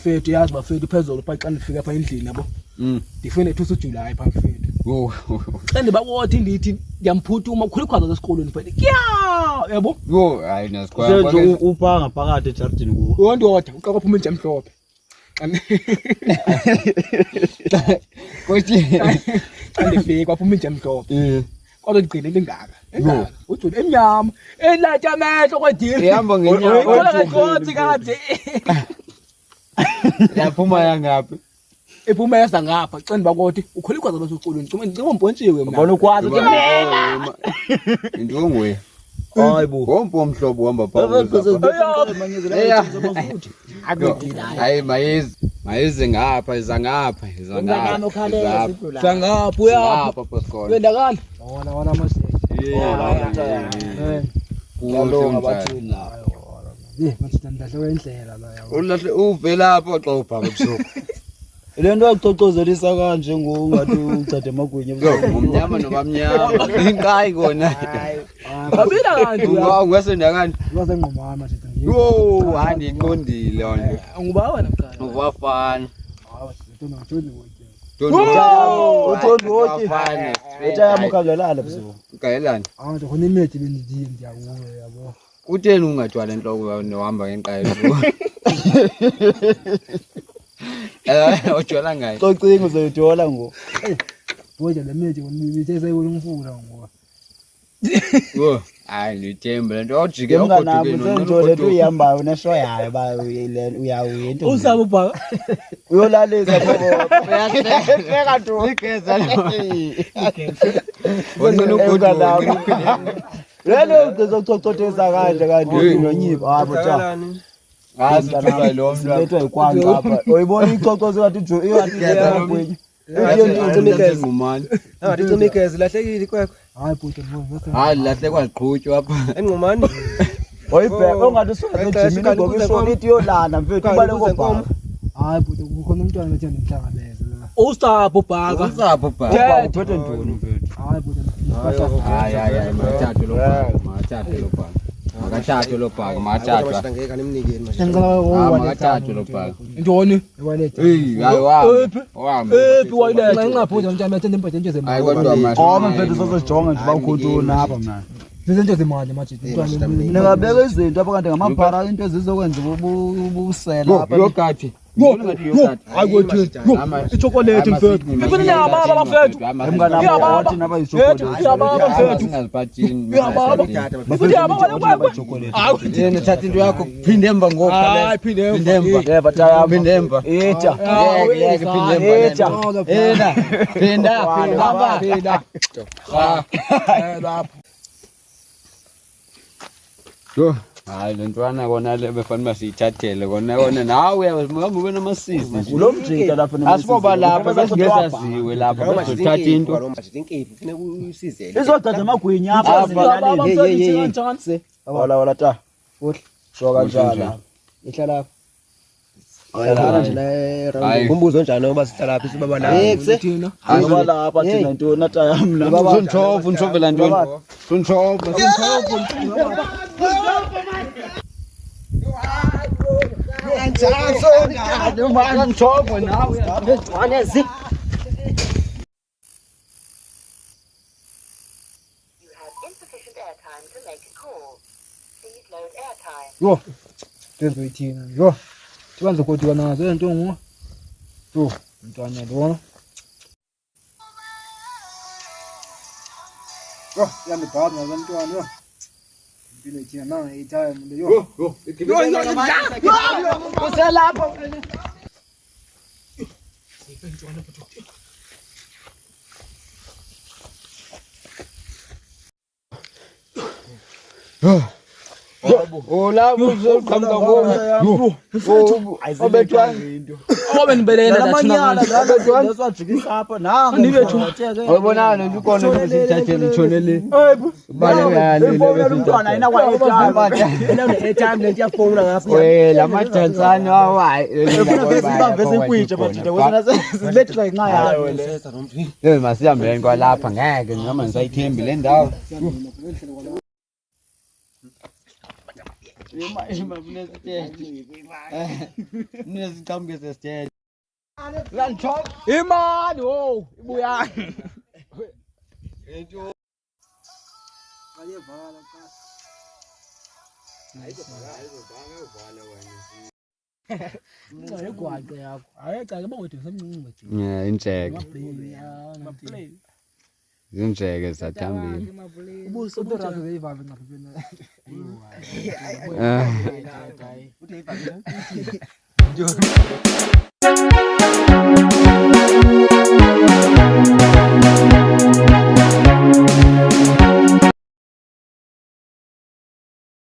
bafethu yazi bafethu phezulu xa ndifika apha endlini yabo ndifune 2 July pha bafethu xa ndibakothi ndithi ndiyamphutuma ukhule ikhwaza esikolweni phela kya yabo hayi nasikwa upha ngaphakathi ejardini kuwo ndoda uqaka phuma nje amhlophe kothi xa ndifika kwaphuma nje amhlophe kodwa ndigcine lingaka uJoni emnyama elathi amehlo kwadini ihamba ngenyama kodwa kade yaphuma yangaphi ephuma yasa ngapha xa ndibakothi ukhole ikhwaza basesikolweni ngicuma mbontshiwe mina bona ukwazi ukuthi into ngwe hayibo wompo omhlobo uhamba phakathi hayi mayize ngapha izangapha sangapha uyapha wendakala wona mase Ngiyalonga bathini la. Manje ndahle indlela la yabo. Ulahle uvelapha oxopha ngobusuku. Lento akuxoxozelisa kanje ngokungathi ucade amagwinya ebusuku. Ngomnyama nobamnyama. Inkayi kona. Babila kanti ungasendakani? yaseNgqumani manje ngiyo. Yo, handi iqondile yona. Ngibawa namkani. Ubafana. Hawa sitona ngithoni woke. Uthoni woke. Etaya mukagelala busuku. Ugagelani? Nje khona imethi bendidiye ndiyakuwe yabo. Kutheni ungajwala enhloko nohamba ngenqayi? Ojwala ngayo. Xocinga uzoyidola ngo. Boja le methi konibithe sayimfula ngo. Wo, hayi ngithemba lento ojike ogodukeni nonjole uyihambayo nesho yayo ba uyawuyento. Usaba ubha. Uyolalisa ngoba uyahleka tu. Igeza lo. Wena ugoduka. Lelo uzoxoxotheza kanje kanti nonyiba habo cha. Ngasiphila lo mntwana. Lethe ikwanqa apha. Uyibona ixoxozo kathi jo iyathi ngakwenye. Ngqumani. Icimikezi lahlekile kwekho. Hayi bhuti ngibona. Hayi lahle kwaqhutshwa apha. eNgqumani. Oyibheka ongathi usongejimini ngokishona ithi yolana mfethu baleko bhaka. Hayi bhuti kukhona umntwana othi ndimhlanganeze la. Usapho bhaka. Usapho bhaka. Uphethe ntoni mfethu? Hayi bhuti. Hayi mathathu lo bhaka. Makathathu lo bhaka mathathu. Ngeke animnikeni manje. Ngicela makathathu lo bhaka. Ntoni? Ewalethe. Hayi wami. Wayilethe. Ngingaphuza mntana manje ndempathe nje zemali. Hayi kodwa manje. Mfethu sozojonga nje bawukhutuna apha mna. Izinto zemali manje mntwana. Ningabeka izinto apha kanti ngamaphara into ezizokwenza ubusela apha. Yogathi. Hayi kothi. Ichocolate mfethu. Ifuna niyababa bafethu. Emngana wathi naba ichocolate. Yababa mfethu. Singaziphathini. Yababa. Ifuna yababa le chocolate. Yena thatha into yakho phinde emva ngokhala. Hayi phinde emva. Yeba taya Phinde emva. Etha. Yeke phinde emva. Yena. Phinda. Lapha. Yo, hayi lentwana kona le befanele basiyithathele kona nawe uyabona ubona amasisi. Kulo mjika lapha nemasizi. Asiboba lapha besingezaziwe lapha bezothatha into. Inkephu ufune usizele. Izodada amagwinya apha zilaleni. Wala ta. Futhi shoka njalo. Ihlala lapha. Ayala nje la umbuzo njani ngoba sihlala lapha sibaba la. Thina. Ngoba lapha thina ntoni ataya mina. Untshova ntoni? Untshova. Yo. Tenzo ithina. Yo. Tibanze kodwa nazo into ngo. Yo, mntwana lo. Yo, yamibhaba ngabantwana yo. Impilo ithina nanga itime le yo. Yo. Kuselapha. Hola, uzoqhamuka ngoba. Obethwa into. Obenibelena namanyala leswajikisa apha nanga nibethu. Uyabona nje ukona besithathele itshone le. Balekani umntwana ayina kwa airtime lento yafona ngapha. Wela majansana hawayi. Ufuna bese inkwitsha bathida kwena silethe nqa yayo le. Masihambeni kwalapha ngeke noma ngisayithembi le ndawo. Imani wo ibuya. Ngayigwaqe yakho. Ayecake bawethu semncinci nje. Yeah, injeke. Maplay. Zinjeke zathambile. Ubuso uTrazo beyivavi ngaphela. Ah. Hayi.